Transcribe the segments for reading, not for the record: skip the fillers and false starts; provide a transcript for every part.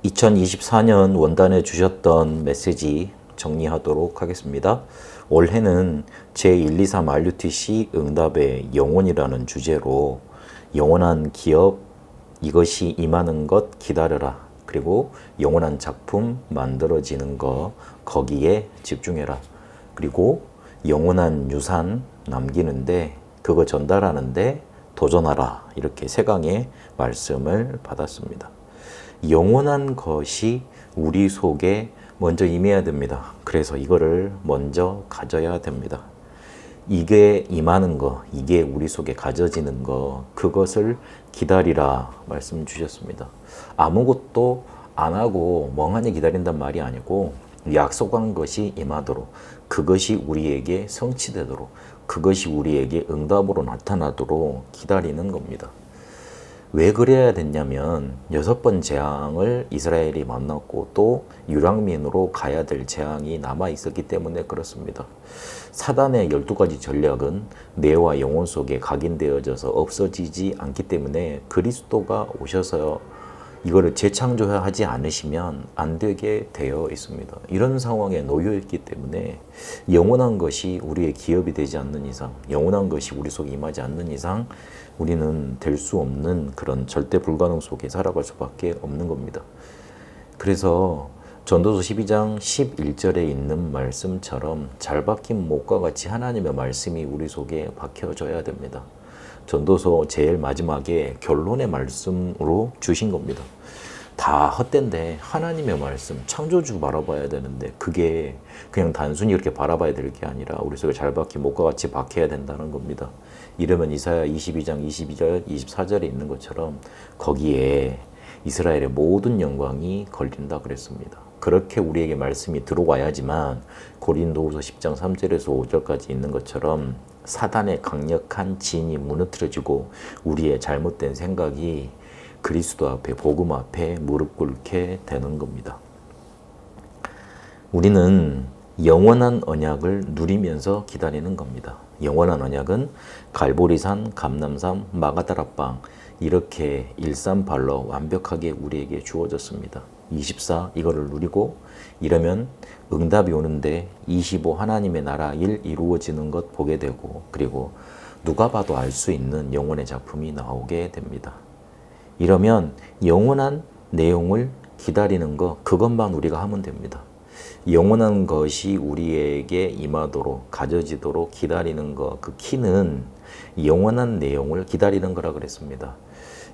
2024년 원단에 주셨던 메시지 정리하도록 하겠습니다. 올해는 제123 RUTC 응답의 영혼이라는 주제로 영원한 기업, 이것이 임하는 것 기다려라. 그리고 영원한 작품 만들어지는 거 거기에 집중해라. 그리고 영원한 유산 남기는데 그거 전달하는데 도전하라. 이렇게 세 강의 말씀을 받았습니다. 영원한 것이 우리 속에 먼저 임해야 됩니다. 그래서 이거를 먼저 가져야 됩니다. 이게 임하는 거, 이게 우리 속에 가져지는 거, 그것을 기다리라 말씀 주셨습니다. 아무것도 안 하고 멍하니 기다린단 말이 아니고 약속한 것이 임하도록, 그것이 우리에게 성취되도록, 그것이 우리에게 응답으로 나타나도록 기다리는 겁니다. 왜 그래야 됐냐면 6번 재앙을 이스라엘이 만났고 또 유랑민으로 가야 될 재앙이 남아 있었기 때문에 그렇습니다. 사단의 12가지 전략은 뇌와 영혼 속에 각인되어져서 없어지지 않기 때문에 그리스도가 오셔서 이거를 재창조하지 않으시면 안 되게 되어 있습니다. 이런 상황에 놓여 있기 때문에 영원한 것이 우리의 기업이 되지 않는 이상, 영원한 것이 우리 속에 임하지 않는 이상 우리는 될 수 없는 그런 절대 불가능 속에 살아갈 수밖에 없는 겁니다. 그래서 전도서 12장 11절에 있는 말씀처럼 잘 박힌 못과 같이 하나님의 말씀이 우리 속에 박혀져야 됩니다. 전도서 제일 마지막에 결론의 말씀으로 주신 겁니다. 다 헛된데 하나님의 말씀, 창조주 바라봐야 되는데 그게 그냥 단순히 이렇게 바라봐야 될 게 아니라 우리 속에 잘 박힌 못과 같이 박혀야 된다는 겁니다. 이러면 이사야 22장 22절, 24절에 있는 것처럼 거기에 이스라엘의 모든 영광이 걸린다 그랬습니다. 그렇게 우리에게 말씀이 들어와야지만 고린도후서 10장 3절에서 5절까지 있는 것처럼 사단의 강력한 진이 무너뜨려지고 우리의 잘못된 생각이 그리스도 앞에, 복음 앞에 무릎 꿇게 되는 겁니다. 우리는 영원한 언약을 누리면서 기다리는 겁니다. 영원한 언약은 갈보리산, 감람산, 마가다락방 이렇게 일삼발로 완벽하게 우리에게 주어졌습니다. 24 이거를 누리고 이러면 응답이 오는데 25 하나님의 나라 일 이루어지는 것 보게 되고 그리고 누가 봐도 알 수 있는 영혼의 작품이 나오게 됩니다. 이러면 영원한 내용을 기다리는 거 그것만 우리가 하면 됩니다. 영원한 것이 우리에게 임하도록 가져지도록 기다리는 것 그 키는 영원한 내용을 기다리는 거라 그랬습니다.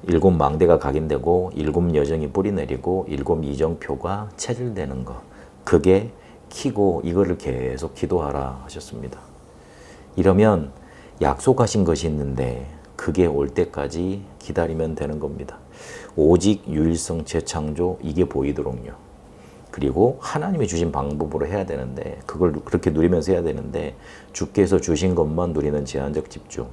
7 망대가 각인되고 7 여정이 뿌리 내리고 7 이정표가 체질되는 것 그게 키고 이거를 계속 기도하라 하셨습니다. 이러면 약속하신 것이 있는데 그게 올 때까지 기다리면 되는 겁니다. 오직 유일성 재창조 이게 보이도록요. 그리고 하나님이 주신 방법으로 해야 되는데 그걸 그렇게 누리면서 해야 되는데 주께서 주신 것만 누리는 제한적 집중.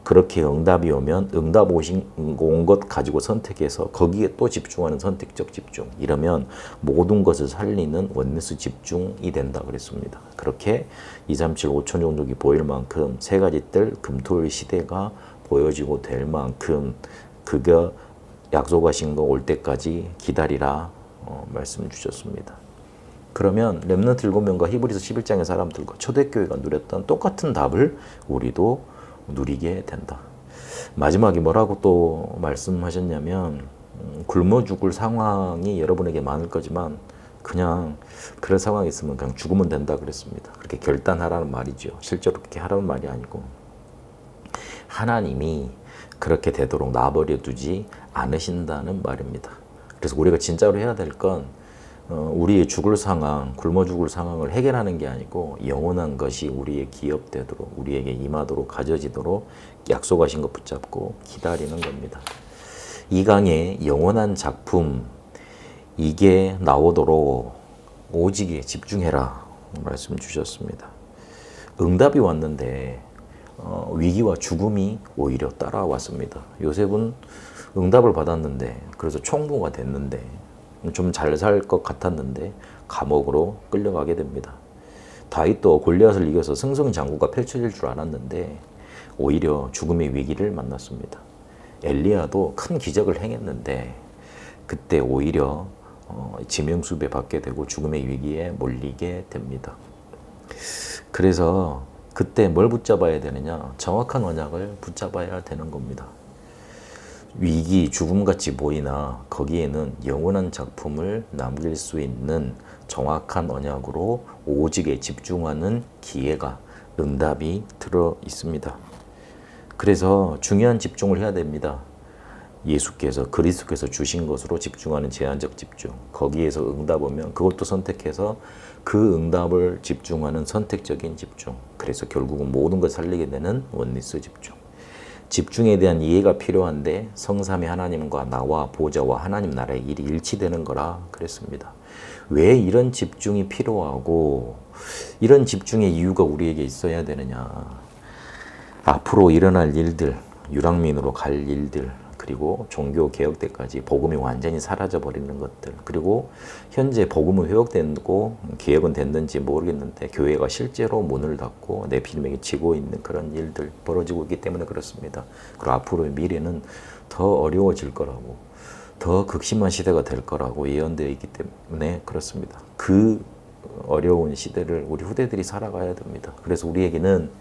그렇게 응답이 오면 응답 온 것 가지고 선택해서 거기에 또 집중하는 선택적 집중. 이러면 모든 것을 살리는 원네스 집중이 된다 그랬습니다. 그렇게 237 5천 종족이 보일 만큼 세 가지 뜰 금토일 시대가 보여지고 될 만큼 그가 약속하신 거 올 때까지 기다리라 말씀 주셨습니다. 그러면 렘넌트 7명과 히브리서 11장의 사람들과 초대교회가 누렸던 똑같은 답을 우리도 누리게 된다. 마지막에 뭐라고 또 말씀하셨냐면 굶어 죽을 상황이 여러분에게 많을 거지만 그냥 그런 상황이 있으면 그냥 죽으면 된다 그랬습니다. 그렇게 결단하라는 말이죠. 실제로 그렇게 하라는 말이 아니고 하나님이 그렇게 되도록 놔버려 두지 않으신다는 말입니다. 그래서 우리가 진짜로 해야 될 건 우리의 죽을 상황, 굶어 죽을 상황을 해결하는 게 아니고 영원한 것이 우리의 기업되도록 우리에게 임하도록 가져지도록 약속하신 것 붙잡고 기다리는 겁니다. 이 강의 영원한 작품 이게 나오도록 오직에 집중해라 말씀 주셨습니다. 응답이 왔는데 위기와 죽음이 오히려 따라왔습니다. 요셉은 응답을 받았는데 그래서 총무가 됐는데 좀 잘 살 것 같았는데 감옥으로 끌려가게 됩니다. 다윗도 골리앗을 이겨서 승승장구가 펼쳐질 줄 알았는데 오히려 죽음의 위기를 만났습니다. 엘리야도 큰 기적을 행했는데 그때 오히려 지명수배 받게 되고 죽음의 위기에 몰리게 됩니다. 그래서 그때 뭘 붙잡아야 되느냐? 정확한 언약을 붙잡아야 되는 겁니다. 위기, 죽음같이 보이나 거기에는 영원한 작품을 남길 수 있는 정확한 언약으로 오직에 집중하는 기회가, 응답이 들어 있습니다. 그래서 중요한 집중을 해야 됩니다. 그리스도께서 주신 것으로 집중하는 제한적 집중. 거기에서 응답 오면 그것도 선택해서 그 응답을 집중하는 선택적인 집중. 그래서 결국은 모든 걸 살리게 되는 원리스 집중. 집중에 대한 이해가 필요한데 성삼위 하나님과 나와 보좌와 하나님 나라의 일이 일치되는 거라 그랬습니다. 왜 이런 집중이 필요하고 이런 집중의 이유가 우리에게 있어야 되느냐. 앞으로 일어날 일들, 유랑민으로 갈 일들, 그리고 종교 개혁 때까지 복음이 완전히 사라져 버리는 것들, 그리고 현재 복음은 회복되고 개혁은 됐는지 모르겠는데 교회가 실제로 문을 닫고 내피름에게 지고 있는 그런 일들 벌어지고 있기 때문에 그렇습니다. 그리고 앞으로의 미래는 더 어려워질 거라고, 더 극심한 시대가 될 거라고 예언되어 있기 때문에 그렇습니다. 그 어려운 시대를 우리 후대들이 살아가야 됩니다. 그래서 우리에게는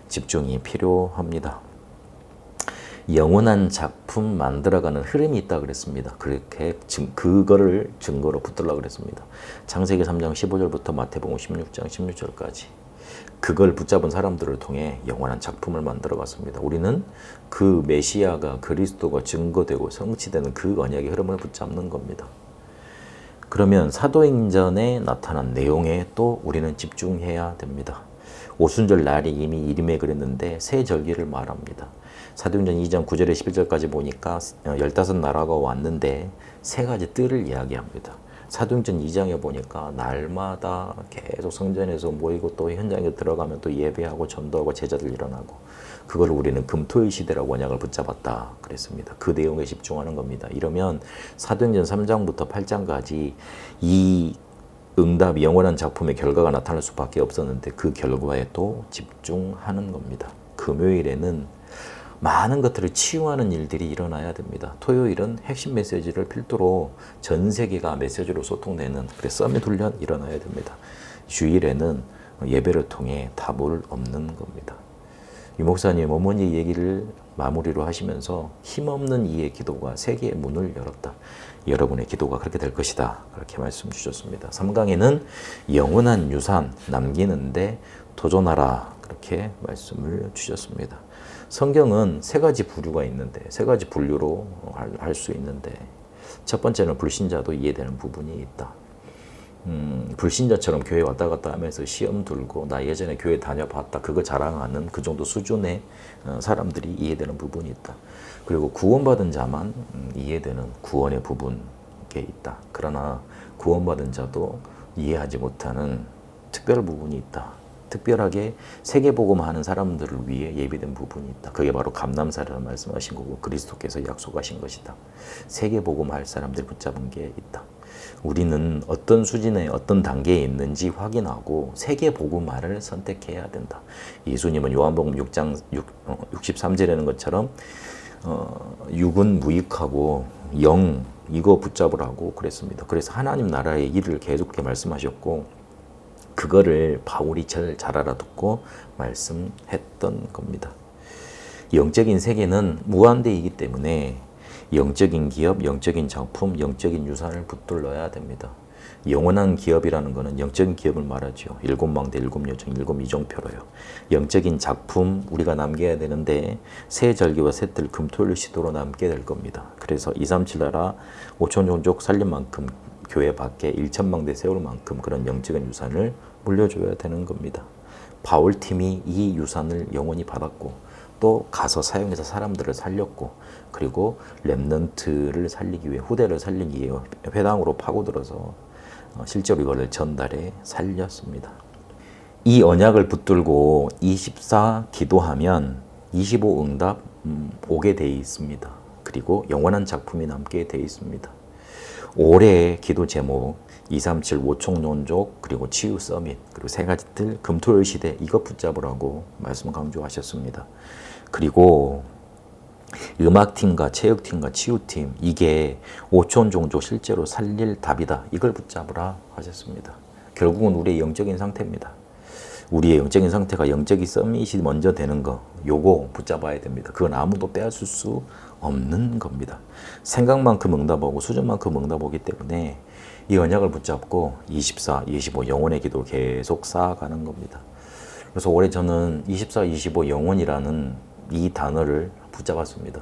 집중이 필요합니다. 영원한 작품 만들어가는 흐름이 있다 그랬습니다. 그렇게 그거를 증거로 붙들라 그랬습니다. 창세기 3장 15절부터 마태복음 16장 16절까지 그걸 붙잡은 사람들을 통해 영원한 작품을 만들어 갔습니다. 우리는 그 메시아가 그리스도가 증거되고 성취되는 그 언약의 흐름을 붙잡는 겁니다. 그러면 사도행전에 나타난 내용에 또 우리는 집중해야 됩니다. 오순절 날이 이미 이름에 그랬는데 새 절기를 말합니다. 사도행전 2장 9절에 11절까지 보니까 15나라가 왔는데 세 가지 뜰을 이야기합니다. 사도행전 2장에 보니까 날마다 계속 성전에서 모이고 또 현장에 들어가면 또 예배하고 전도하고 제자들 일어나고, 그걸 우리는 금토일 시대라고 언약을 붙잡았다 그랬습니다. 그 내용에 집중하는 겁니다. 이러면 사도행전 3장부터 8장까지 이 응답, 영원한 작품의 결과가 나타날 수밖에 없었는데 그 결과에 또 집중하는 겁니다. 금요일에는 많은 것들을 치유하는 일들이 일어나야 됩니다. 토요일은 핵심 메시지를 필두로 전 세계가 메시지로 소통되는 서밋 훈련 일어나야 됩니다. 주일에는 예배를 통해 답을 얻는 겁니다. 유 목사님 어머니 얘기를 마무리로 하시면서 힘없는 이의 기도가 세계의 문을 열었다. 여러분의 기도가 그렇게 될 것이다. 그렇게 말씀 주셨습니다. 3강에는 영원한 유산 남기는데 도전하라. 그렇게 말씀을 주셨습니다. 성경은 세 가지 부류가 있는데, 세 가지 분류로 할 수 있는데, 첫 번째는 불신자도 이해되는 부분이 있다. 불신자처럼 교회 왔다 갔다 하면서 시험 들고 나 예전에 교회 다녀봤다 그거 자랑하는 그 정도 수준의 사람들이 이해되는 부분이 있다. 그리고 구원받은 자만 이해되는 구원의 부분이 있다. 그러나 구원받은 자도 이해하지 못하는 특별 부분이 있다. 특별하게 세계복음하는 사람들을 위해 예비된 부분이 있다. 그게 바로 감람사라는 말씀하신 거고 그리스도께서 약속하신 것이다. 세계복음할 사람들 붙잡은 게 있다. 우리는 어떤 수준에 어떤 단계에 있는지 확인하고 세계복음화를 선택해야 된다. 예수님은 요한복음 6장 63절에는 것처럼 육은 무익하고 영 이거 붙잡으라고 그랬습니다. 그래서 하나님 나라의 일을 계속 말씀하셨고 그거를 바울이 잘 알아듣고 말씀했던 겁니다. 영적인 세계는 무한대이기 때문에 영적인 기업, 영적인 작품, 영적인 유산을 붙들어야 됩니다. 영원한 기업이라는 것은 영적인 기업을 말하죠. 7망대, 7요정, 7이종표로요. 영적인 작품 우리가 남겨야 되는데 새 절기와 새뜰 금토일 시도로 남게 될 겁니다. 그래서 237 나라 5천 종족 살린 만큼 교회 밖에 1천망대 세울 만큼 그런 영적인 유산을 물려줘야 되는 겁니다. 바울팀이 이 유산을 영원히 받았고 또 가서 사용해서 사람들을 살렸고 그리고 렘넌트를 살리기 위해 후대를 살리기 위해 회당으로 파고들어서 실제로 이걸 전달해 살렸습니다. 이 언약을 붙들고 24 기도하면 25 응답 오게 돼 있습니다. 그리고 영원한 작품이 남게 돼 있습니다. 올해의 기도 제목 237 5총론족 그리고 치유 서밋 그리고 세 가지 뜰 금토일 시대 이것 붙잡으라고 말씀 강조하셨습니다. 그리고 음악팀과 체육팀과 치유팀, 이게 5천 종족 실제로 살릴 답이다. 이걸 붙잡으라 하셨습니다. 결국은 우리의 영적인 상태입니다. 우리의 영적인 상태가 영적인 서밋이 먼저 되는 거, 요거 붙잡아야 됩니다. 그건 아무도 빼앗을 수 없는 겁니다. 생각만큼 응답하고 수준만큼 응답하기 때문에 이 언약을 붙잡고 24, 25 영혼의 기도를 계속 쌓아가는 겁니다. 그래서 올해 저는 24, 25 영혼이라는 이 단어를 붙잡았습니다.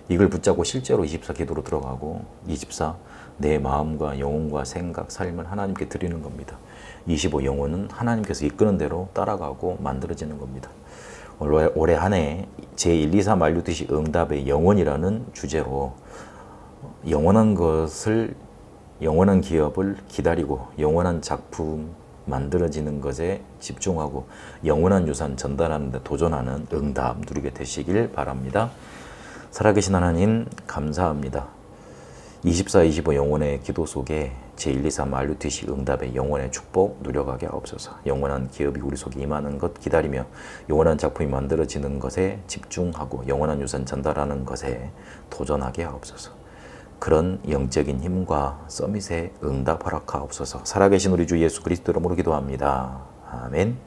이걸 붙잡고 실제로 24 기도로 들어가고 24 내 마음과 영혼과 생각, 삶을 하나님께 드리는 겁니다. 25 영혼은 하나님께서 이끄는 대로 따라가고 만들어지는 겁니다. 올해 한 해 제1, 2, 3 알루티시 응답의 영혼이라는 주제로 영원한 것을, 영원한 기업을 기다리고 영원한 작품 만들어지는 것에 집중하고 영원한 유산 전달하는 데 도전하는 응답 누리게 되시길 바랍니다. 살아계신 하나님 감사합니다. 24, 25 영혼의 기도 속에 제1, 2, 3 RUTC 응답의 영혼의 축복 누려가게 하옵소서. 영원한 기업이 우리 속에 임하는 것 기다리며 영원한 작품이 만들어지는 것에 집중하고 영원한 유산 전달하는 것에 도전하게 하옵소서. 그런 영적인 힘과 서밋에 응답 허락하옵소서. 살아계신 우리 주 예수 그리스도 이름으로 기도합니다. 아멘.